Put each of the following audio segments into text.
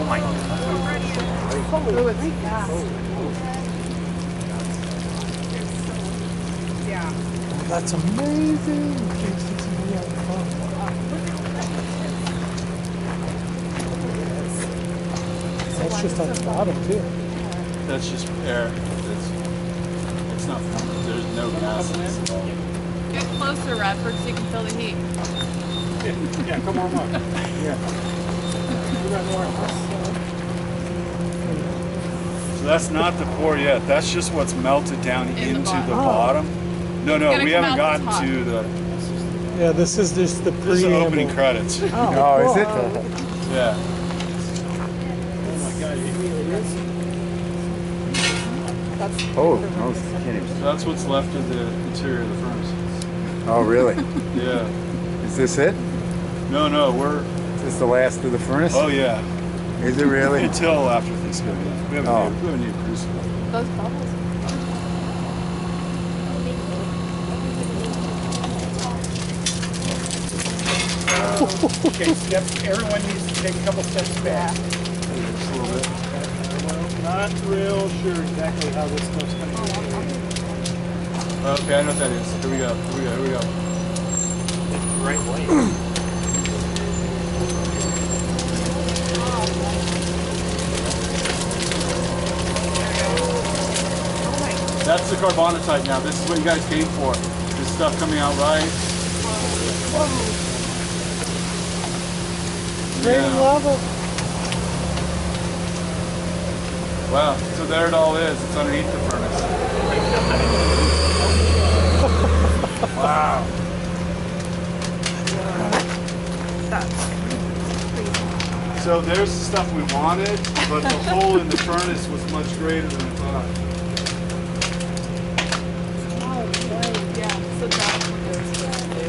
my God. Oh, it's fast. Yeah. Oh, that's amazing. That's just on the bottom too. That's just air. It's not. There's no gas in this at all. Get closer, Radford, so you can feel the heat. Yeah, come on up. Yeah. So that's not the pour yet. That's just what's melted down into the Oh. bottom. No, we haven't gotten to to the. Yeah, this is just the This is the opening credits. Oh, Is it? Yeah. Oh, no, can't even. So that's what's left of the interior of the furnace. Oh, really? Yeah. Is this it? No, we're. Is this the last of the furnace? Oh yeah. Is it really? Until after Thanksgiving. We have a new crucible. Those bubbles. Okay, everyone needs to take a couple steps back. Just a little bit. Not real sure exactly how this stuff's going to be. Okay, I know what that is. Here we go. Right way. That's the carbonatite now. This is what you guys came for. This stuff coming out right. Green lava. Wow, so there it all is. It's underneath the furnace. Wow. So there's the stuff we wanted, but the hole in the furnace was much greater than I thought. Yeah, so that's what they're supposed to do.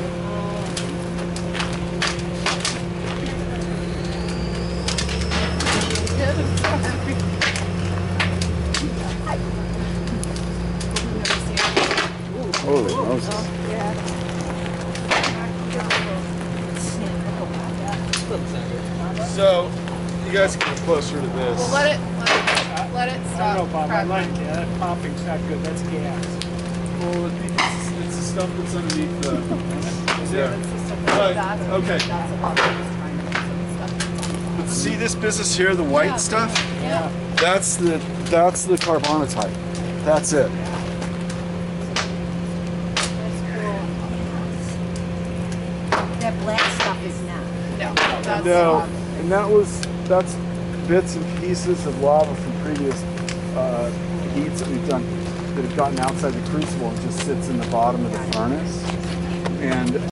Holy Moses. So you guys can get closer to this. Well, let it I stop. don't know, Bob. I cracking. like that. That popping's not good. That's gas. Well, it's the stuff that's underneath the. Is Yeah. it? Right. Okay. But see this business here, the white stuff? Yeah. That's the carbonatite. That's it. That black stuff is not. No, that's No, and that's bits and pieces of lava from previous heats that we've done that have gotten outside the crucible and just sits in the bottom of the furnace. And